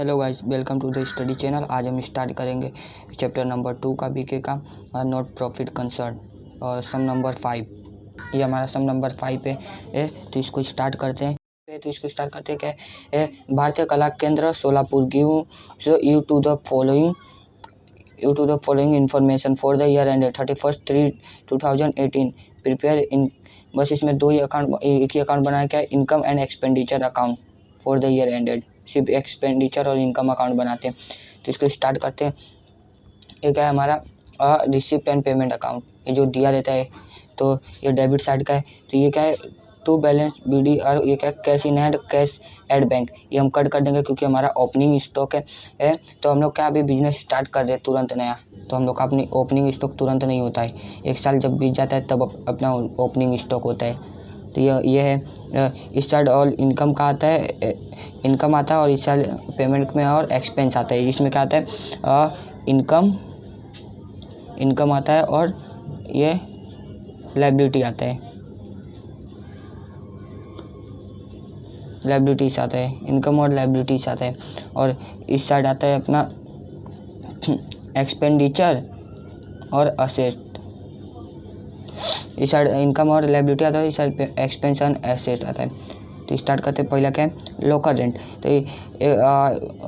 Hello guys, welcome to the study channel. आज हम start करेंगे चैप्टर नंबर 2 का बीके का नॉट प्रॉफिट कंसर्न और सम नंबर 5। ये हमारा सम नंबर 5 है। तो इसको स्टार्ट करते हैं। क्या Bharatiya Kala Kendra Solapur give you to the following information for the year end 31/3/2018 prepare in. बस इसमें एक ही अकाउंट बनाया क्या, income and expenditure account for the year ended. सिर्फ एक्सपेंडिचर और इनकम अकाउंट बनाते हैं। तो इसको स्टार्ट करते हैं। ये क्या है हमारा रिसिप्ट एंड पेमेंट अकाउंट, ये जो दिया रहता है। तो ये डेबिट साइड का है। तो ये क्या है, टू बैलेंस बीडी और ये क्या है, cash in hand, cash at bank. ये हम कट कर देंगे क्योंकि हमारा ओपनिंग स्टॉक है। तो हम लोग क्या अभी बिजनेस स्टार्ट कर रहे हैं तुरंत नया, तो हम लोग का अपनी ओपनिंग स्टॉक तुरंत नहीं होता है। 1 साल जब बीत जाता है तब अपना ओपनिंग स्टॉक होता है। तो ये है इस साइड और इनकम का आता है, इनकम आता है और इस साइड पेमेंट में और एक्सपेंस आता है। इसमें क्या आता है, इनकम आता है और ये लायबिलिटी आता है, लायबिलिटीज आता है, इनकम और लायबिलिटीज आता है। और इस साइड आता है अपना एक्सपेंडिचर और असेट। इस साइड इनकम और लायबिलिटी आता है, इस साइड पे एक्सपेंस एंड एसेट आता है। तो स्टार्ट करते हैं। पहला क्या है, लोकल रेंट। तो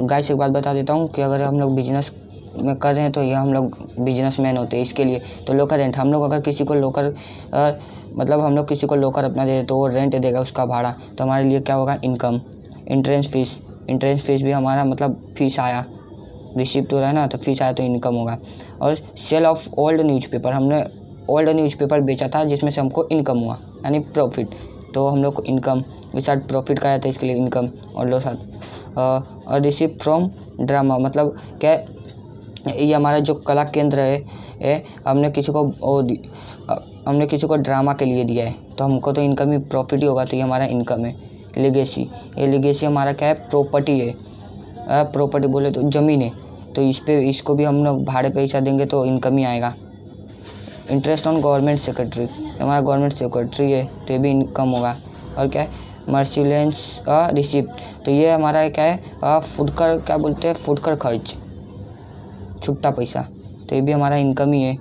गाइस एक बात बता देता हूँ कि अगर हम लोग बिजनेस में कर रहे हैं तो ये हम लोग बिजनेसमैन होते हैं इसके लिए। तो लोकल रेंट, हम लोग अगर किसी को लोकल मतलब हम लोग किसी को लोकल अपना दे तो वो रेंट देगा उसका भाड़ा। तो हमारे लिए क्या होगा, इनकम। इंट्रेंस फीस भी हमारा मतलब फीस आया, रिसिप्ट हो रहा है ना, तो फीस आया तो इनकम होगा। और सेल ऑफ ओल्ड न्यूज़पेपर, हमने ओल्ड न्यूज़पेपर बेचा था जिसमें से हमको इनकम हुआ यानी प्रॉफिट, तो हम लोग को इनकम। इस साइड प्रॉफिट का आया था इसके लिए इनकम। और लो साथ और रिसिप्ट फ्रॉम ड्रामा, मतलब क्या, ये हमारा जो कला केंद्र है हमने किसी को ड्रामा के लिए दिया है तो हमको तो इनकम ही प्रॉफिट ही होगा, तो ये हमारा इनकम है। लिगेसी, ये लिगेसी हमारा क्या है, प्रॉपर्टी है। प्रॉपर्टी बोले तो ज़मीन है, तो इसको भी हम लोग भाड़े पैसा देंगे तो इनकम ही आएगा। इंटरेस्ट ऑन गवर्नमेंट सेक्रेटरी, हमारा गवर्नमेंट सेक्रेटरी है तो ये भी इनकम होगा। और क्या है, मर्सिलेंस रिसिप्ट, तो ये हमारा क्या है, फुटकर, क्या बोलते हैं, फुटकर खर्च, छुट्टा पैसा, तो ये भी हमारा इनकम ही है।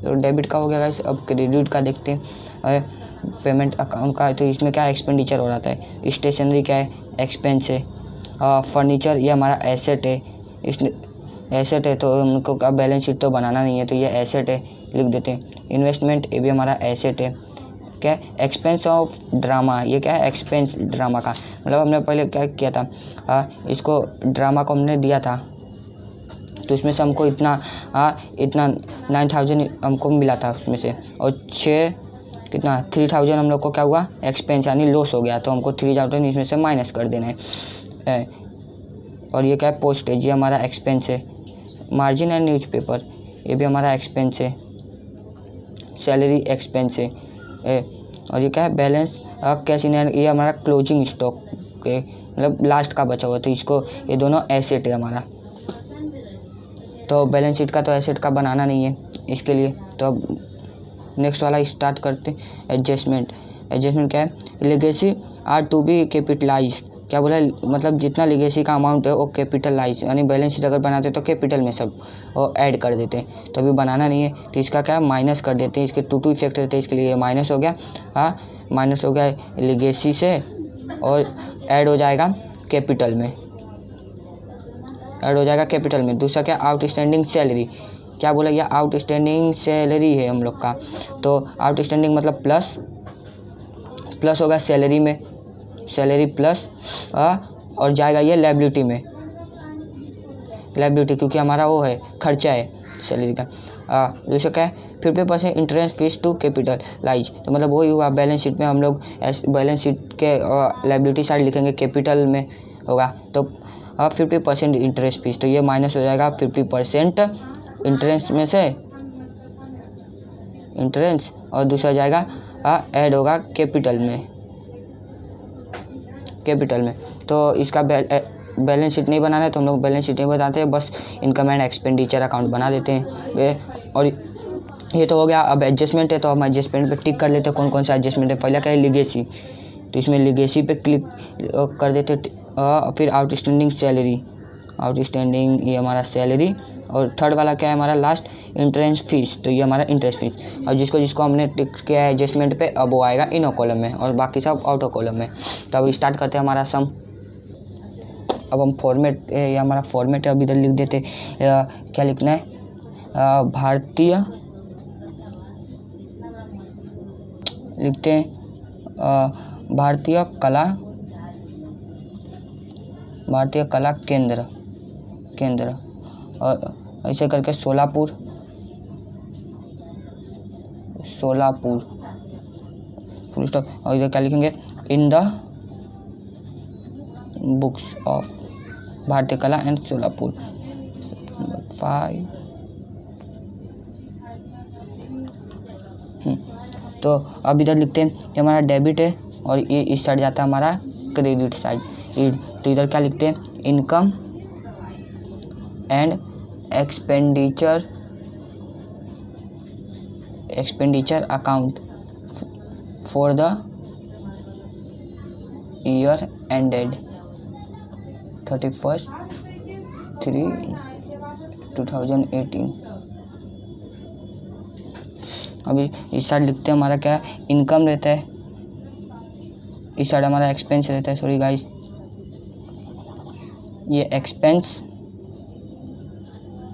तो डेबिट का हो गया गाइस। अब क्रेडिट का देखते हैं, पेमेंट अकाउंट का है। तो इसमें क्या एक्सपेंडिचर हो रहा है। स्टेशनरी क्या है, एक्सपेंस है। फर्नीचर ये हमारा एसेट है, एसेट है तो हमको का बैलेंस शीट तो बनाना नहीं है, तो ये एसेट है, लिख देते हैं। इन्वेस्टमेंट ये भी हमारा एसेट है। क्या है, एक्सपेंस ऑफ ड्रामा, ये क्या है, एक्सपेंस ड्रामा का, मतलब हमने पहले क्या किया था, इसको ड्रामा को हमने दिया था तो इसमें से हमको इतना 9,000 हमको मिला था उसमें से, और 3,000 हम लोग को क्या हुआ, एक्सपेंस यानी लॉस हो गया, तो हमको 3,000 इसमें से माइनस कर देना है। और ये क्या है, पोस्टेज, ये हमारा एक्सपेंस है। मार्जिन एंड न्यूज़पेपर ये भी हमारा एक्सपेंस है। सैलरी एक्सपेंस है। और ये क्या है, बैलेंस कैश इन हैंड, ये हमारा क्लोजिंग स्टॉक के मतलब लास्ट का बचा हुआ, तो इसको ये दोनों एसेट है हमारा। तो बैलेंस शीट का तो एसेट का बनाना नहीं है इसके लिए। तो अब नेक्स्ट वाला स्टार्ट करते हैं। एडजस्टमेंट क्या है, legacy are to be capitalised, क्या बोला, मतलब जितना लेगेसी का अमाउंट है वो कैपिटलाइज, यानी बैलेंस शीट अगर बनाते तो कैपिटल में सब वो ऐड कर देते हैं। तो अभी बनाना नहीं है तो इसका क्या है, माइनस कर देते हैं। इसके टू इफेक्ट रहते हैं, इसके लिए माइनस हो गया, माइनस हो गया लेगेसी से और ऐड हो जाएगा कैपिटल में, ऐड हो जाएगा कैपिटल में। दूसरा क्या, आउटस्टैंडिंग सैलरी, क्या बोला, यह आउटस्टैंडिंग सैलरी है हम लोग का। तो आउटस्टैंडिंग मतलब प्लस होगा सैलरी में, सैलरी प्लस और जाएगा ये लायबिलिटी में, लायबिलिटी क्योंकि हमारा वो है, खर्चा है सैलरी का। दूसरा क्या है, 50% इंटरेस्ट फीस टू कैपिटलाइज, तो मतलब वही हुआ। बैलेंस शीट में हम लोग बैलेंस शीट के लायबिलिटी साइड लिखेंगे, कैपिटल में होगा तो 50% इंटरेस्ट फीस, तो ये माइनस हो जाएगा 50% इंटरेस्ट में से, इंटरेस्ट, और दूसरा जाएगा ऐड होगा कैपिटल में। तो इसका बैलेंस शीट नहीं बनाना है तो हम लोग बैलेंस शीट नहीं बताते हैं, बस इनकम एंड एक्सपेंडिचर अकाउंट बना देते हैं। और ये तो हो गया। अब एडजस्टमेंट है तो हम एडजस्टमेंट पे टिक कर लेते हैं कौन कौन सा एडजस्टमेंट है। पहला क्या है, लिगेसी, तो इसमें लिगेसी पे क्लिक कर देते फिर आउटस्टैंडिंग सैलरी, आउटस्टैंडिंग ये हमारा सैलरी, और थर्ड वाला क्या है हमारा लास्ट, इंट्रेंस फीस, तो ये हमारा इंटरेस्ट फीस। और जिसको जिसको हमने टिक किया है एडजस्टमेंट पे, अब वो आएगा इनर कॉलम में और बाकी सब आउटर कॉलम में। तो अब स्टार्ट करते हैं हमारा सम। अब हम फॉर्मेट, ये हमारा फॉर्मेट है, अब इधर लिख देते क्या लिखना है, भारतीय, लिखते हैं भारतीय कला केंद्र, और ऐसे करके सोलापुर फुल स्टॉप। और इधर क्या लिखेंगे, इन द बुक्स ऑफ भारतीय कला एंड सोलापुर 5। तो अब इधर लिखते हैं ये हमारा डेबिट है और ये इस साइड जाता है हमारा क्रेडिट साइड। तो इधर क्या लिखते हैं, income and expenditure account for the year ended 31/3/2018। अभी इस साइड लिखते हैं हमारा क्या इनकम रहता है, इस साइड हमारा एक्सपेंस रहता है, सॉरी गाइस, ये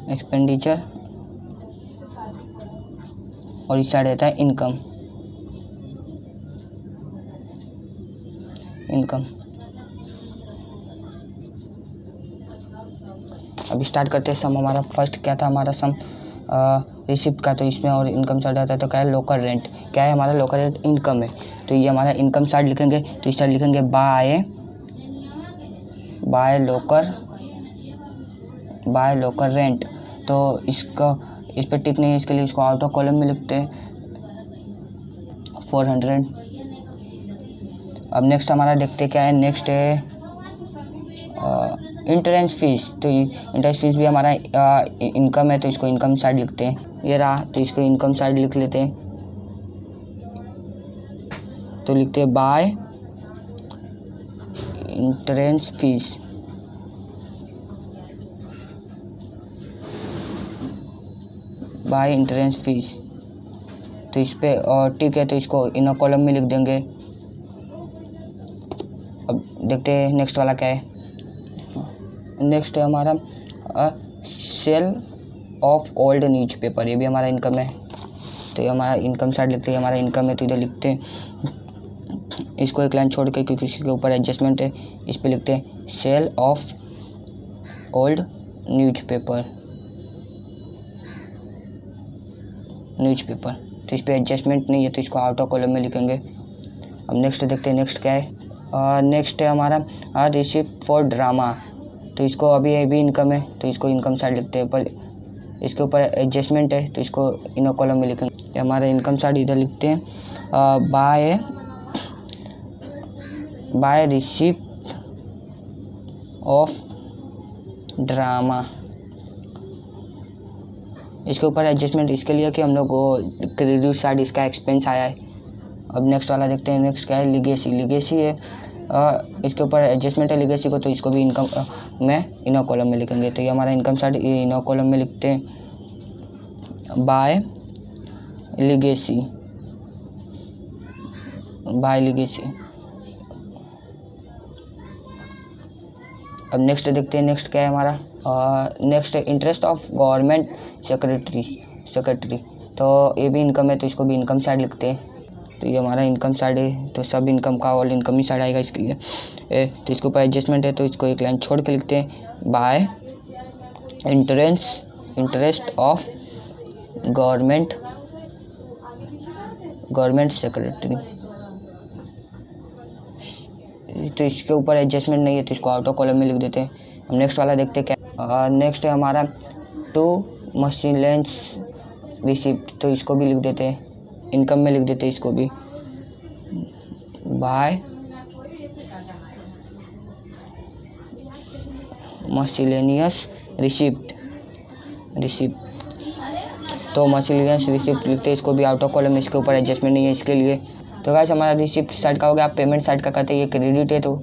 एक्सपेंडिचर, और इस साइड रहता है इनकम। अब स्टार्ट करते हैं सम। हमारा फर्स्ट क्या था हमारा सम, रिसिप्ट का, तो इसमें और इनकम साइड आता है तो क्या है लोकल रेंट, क्या है हमारा लोकल रेंट इनकम है, तो ये हमारा इनकम साइड लिखेंगे। तो इस साइड लिखेंगे बाय लोकल रेंट, तो इसका इस पर टिक नहीं है, इसके लिए इसको आउट ऑफ कॉलम में लिखते हैं 400। अब नेक्स्ट हमारा देखते क्या है, नेक्स्ट है इंट्रेंस फीस। तो इंट्रेंस फीस भी हमारा इनकम है, तो इसको इनकम साइड लिखते हैं, ये रहा, तो इसको इनकम साइड लिख लेते हैं। तो लिखते हैं बाय इंट्रेंस फीस, तो इस पे और टिक है, तो इसको इनर कॉलम में लिख देंगे। अब देखते हैं नेक्स्ट वाला क्या है, नेक्स्ट है हमारा सेल ऑफ ओल्ड न्यूज़पेपर, ये भी हमारा इनकम है, तो ये हमारा इनकम साइड लिखते हैं, हमारा इनकम है, तो इधर लिखते हैं इसको एक लाइन छोड़ के, क्योंकि इसके ऊपर एडजस्टमेंट है, इस पे लिखते हैं सेल ऑफ ओल्ड न्यूज़पेपर, तो इस पे एडजस्टमेंट नहीं है, तो इसको आउट ऑफ कॉलम में लिखेंगे। अब नेक्स्ट देखते हैं नेक्स्ट क्या है, नेक्स्ट है हमारा रिसिप्ट फॉर ड्रामा, तो इसको अभी ये भी इनकम है, तो इसको इनकम साइड लिखते हैं, पर इसके ऊपर एडजस्टमेंट है, तो इसको इनर कॉलम में लिखेंगे। हमारा इनकम साइड इधर लिखते हैं बाय रिसिप्ट ऑफ ड्रामा, इसके ऊपर एडजस्टमेंट इसके लिए कि हम लोग को क्रेडिट साइड इसका एक्सपेंस आया है। अब नेक्स्ट वाला देखते हैं, नेक्स्ट क्या है, लिगेसी है, इसके ऊपर एडजस्टमेंट है लिगेसी को, तो इसको भी इनकम में इनर कॉलम में लिखेंगे। तो ये हमारा इनकम साइड ये इनर कॉलम में लिखते हैं बाय लिगेसी। अब नेक्स्ट देखते हैं, नेक्स्ट क्या है हमारा, नेक्स्ट है इंटरेस्ट ऑफ गवर्नमेंट सेक्रेटरी, तो ये भी इनकम है, तो इसको भी इनकम साइड लिखते हैं। तो ये हमारा इनकम साइड है, तो सब इनकम का ऑल इनकम ही साइड आएगा इसके लिए। तो इसके ऊपर एडजस्टमेंट है, तो इसको एक लाइन छोड़ के लिखते हैं bye interest of government secretary, तो इसके ऊपर एडजस्टमेंट नहीं है, तो इसको आउट ऑफ कॉलम में लिख देते हैं। हम नेक्स्ट वाला देखते हैं क्या, नेक्स्ट है हमारा टू मशीलेंस रिसिप्ट, तो इसको भी लिख देते हैं, इनकम में लिख देते हैं इसको भी बाय मशीलेनियस रिसिप्ट, तो मशीलेनियस रिसिप्ट लिखते हैं, इसको भी आउट ऑफ कॉलम में, इसके ऊपर एडजस्टमेंट नहीं है इसके लिए। तो गाइस हमारा रिसिप्ट साइड का हो गया। आप पेमेंट साइड का करते हैं, ये क्रेडिट है, तो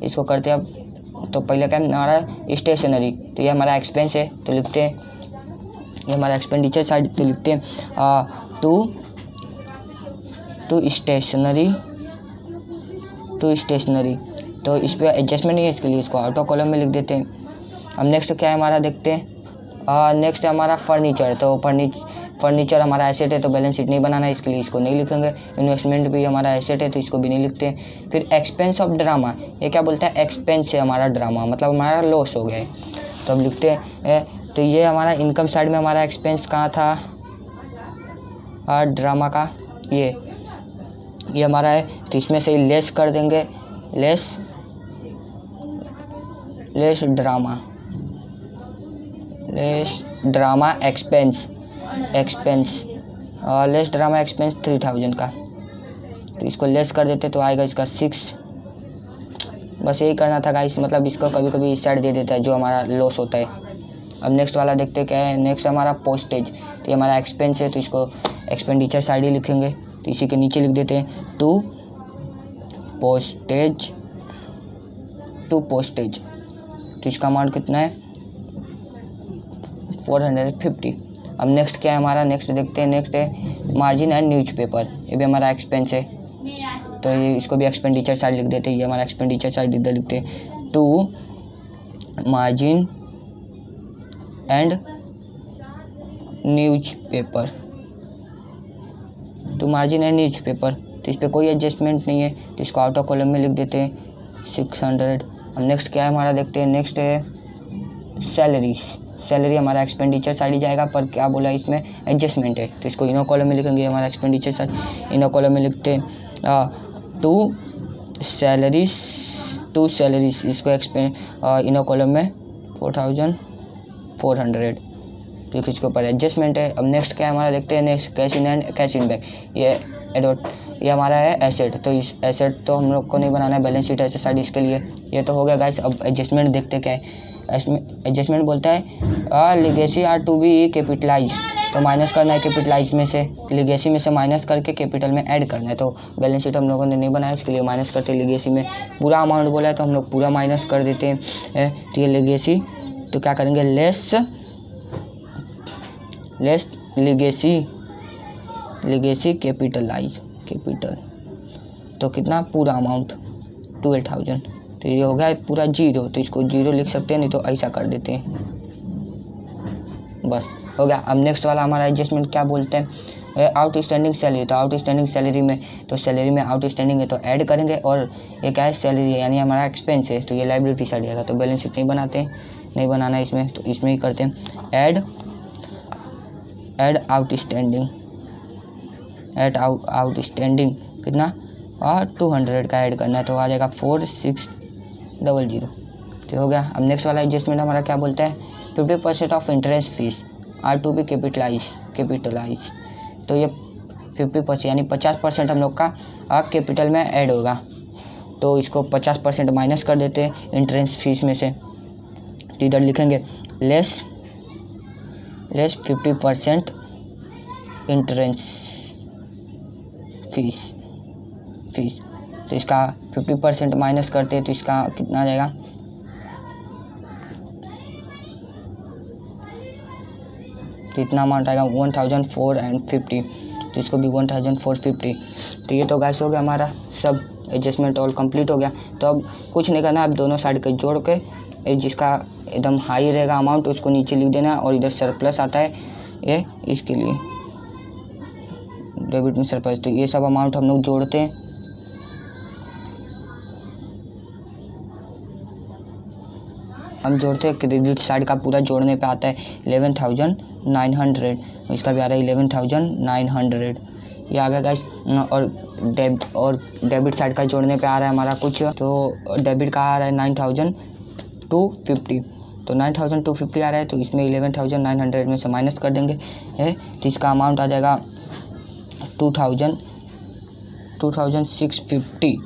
इसको करते हैं अब। तो पहले क्या हमारा स्टेशनरी, तो ये हमारा एक्सपेंस है तो लिखते हैं, ये हमारा एक्सपेंडिचर साइड तो लिखते हैं टू स्टेशनरी। तो इस पर एडजस्टमेंट नहीं है, इसके लिए इसको ऑटो कॉलम में लिख देते हैं। अब नेक्स्ट क्या है हमारा देखते हैं। नेक्स्ट है हमारा फर्नीचर। तो फर्नीचर हमारा एसेट है तो बैलेंस शीट नहीं बनाना है, इसके लिए इसको नहीं लिखेंगे। इन्वेस्टमेंट भी हमारा एसेट है तो इसको भी नहीं लिखते हैं। फिर एक्सपेंस ऑफ ड्रामा, ये क्या बोलता है, एक्सपेंस है हमारा ड्रामा, मतलब हमारा लॉस हो गया है तो अब लिखते हैं। तो ये हमारा इनकम साइड में हमारा एक्सपेंस कहाँ था, ड्रामा का, ये हमारा है तो इसमें से लेस कर देंगे, less drama expense, less drama expense 3000 का, तो इसको लेस कर देते तो आएगा इसका 6। बस यही करना था गाइस, मतलब इसको कभी कभी इस साइड दे देता है जो हमारा लॉस होता है। अब नेक्स्ट वाला देखते क्या है। नेक्स्ट हमारा पोस्टेज, तो ये हमारा एक्सपेंस है तो इसको एक्सपेंडिचर साइड ही लिखेंगे, तो इसी के नीचे लिख देते हैं टू पोस्टेज। तो इसका अमाउंट कितना है 450। अब नेक्स्ट क्या है हमारा, नेक्स्ट देखते हैं। नेक्स्ट है मार्जिन एंड न्यूज़पेपर, ये भी हमारा एक्सपेंस है तो ये इसको भी एक्सपेंडिचर साइड लिख देते हैं, ये हमारा एक्सपेंडिचर साइड इधर लिखते हैं टू मार्जिन एंड न्यूज़पेपर, तो इस पर कोई एडजस्टमेंट नहीं है तो इसको आउट ऑफ कॉलम में लिख देते हैं 600। अब नेक्स्ट क्या है हमारा देखते हैं। नेक्स्ट है सैलरी हमारा एक्सपेंडिचर साइड ही जाएगा, पर क्या बोला इसमें एडजस्टमेंट है तो इसको इनो कॉलम में लिखेंगे, हमारा एक्सपेंडिचर साइड इनो कॉलम में लिखते हैं टू सैलरीज, इसको इनो कॉलम में 4400, तो इसके ऊपर एडजस्टमेंट है। अब नेक्स्ट क्या है हमारा देखते हैं। Next cash in and cash in back, ये हमारा है एसेट, तो इस एसेट तो हम लोग को नहीं बनाना है, बैलेंस शीट एसेट साइड इसके लिए ये तो हो गया गाइस। अब एडजस्टमेंट देखते क्या है। एडजस्टमेंट बोलता है legacy are to be capitalise, तो माइनस करना है कैपिटलाइज में से, लिगेसी में से माइनस करके कैपिटल में ऐड करना है। तो बैलेंस शीट हम लोगों ने नहीं बनाया, इसके लिए माइनस करते हैं। लिगेसी में पूरा अमाउंट बोला है तो हम लोग पूरा माइनस कर देते हैं। तो ये लिगेसी, तो क्या करेंगे लेस लिगेसी कैपिटल, तो कितना पूरा अमाउंट 12,000, तो ये हो गया पूरा 0, तो इसको 0 लिख सकते हैं, नहीं तो ऐसा कर देते हैं, बस हो गया। अब नेक्स्ट वाला हमारा एडजस्टमेंट क्या बोलते हैं, आउटस्टैंडिंग सैलरी। तो आउटस्टैंडिंग सैलरी में, तो सैलरी में आउटस्टैंडिंग है तो ऐड करेंगे, और ये क्या है सैलरी है यानी हमारा एक्सपेंस है तो ये लायबिलिटी साइड जाएगा। तो बैलेंस शीट नहीं बनाना है इसमें, तो इसमें ही करते हैं ऐड आउटस्टैंडिंग कितना 200 का ऐड करना है, तो आ जाएगा 4600, तो हो गया। अब नेक्स्ट वाला एडजस्टमेंट हमारा क्या बोलता है 50% of interest fees are to be capitalise, तो ये 50% यानी 50% हम लोग का कैपिटल में ऐड होगा, तो इसको 50% माइनस कर देते हैं इंटरेस्ट फीस में से, तो इधर लिखेंगे लेस 50% इंटरेस्ट फीस, तो इसका 50% माइनस करते हैं तो इसका कितना आ जाएगा, तो इतना अमाउंट आएगा 1450, तो इसको भी 1450। तो ये तो गाइस हो गया हमारा सब एडजस्टमेंट ऑल कंप्लीट हो गया। तो अब कुछ नहीं करना, अब दोनों साइड के जोड़ के जिसका एकदम हाई रहेगा अमाउंट उसको नीचे लिख देना, और इधर सरप्लस आता है ये इसके लिए डेबिट में सरप्लस, तो ये सब अमाउंट हम लोग जोड़ते हैं। हम जोड़ते हैं, क्रेडिट साइड का पूरा जोड़ने पे आता है 11,900, इसका भी आ रहा है 11,900, ये आ गया गाइस। और डेबिट साइड का जोड़ने पे आ रहा है हमारा कुछ, तो डेबिट का आ रहा है 9,250, तो 9,250 आ रहा है, तो इसमें 11,900 में से माइनस कर देंगे तो इसका अमाउंट आ जाएगा 2,650,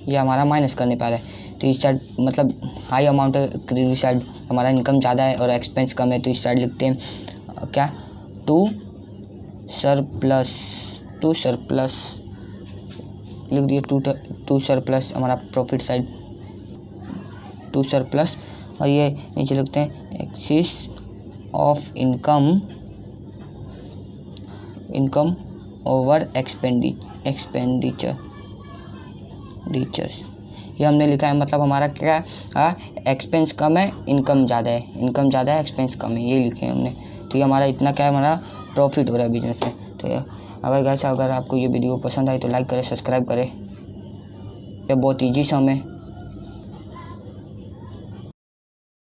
ये हमारा माइनस करने पा रहा है। तो इस साइड मतलब हाई अमाउंट है, क्रेडिट साइड हमारा इनकम ज़्यादा है और एक्सपेंस कम है, तो इस साइड लिखते हैं क्या टू सरप्लस लिख दिए, टू सरप्लस हमारा प्रॉफिट साइड टू सरप्लस, और ये नीचे लिखते हैं axis of income over expenditures. ये हमने लिखा है, मतलब हमारा क्या एक्सपेंस कम है, इनकम ज़्यादा है, एक्सपेंस कम है, ये लिखे हैं हमने। तो ये हमारा इतना क्या है, हमारा प्रॉफिट हो रहा है बिजनेस में। तो अगर आपको ये वीडियो पसंद आए तो लाइक करें, सब्सक्राइब करें। ये बहुत ईजी सम है,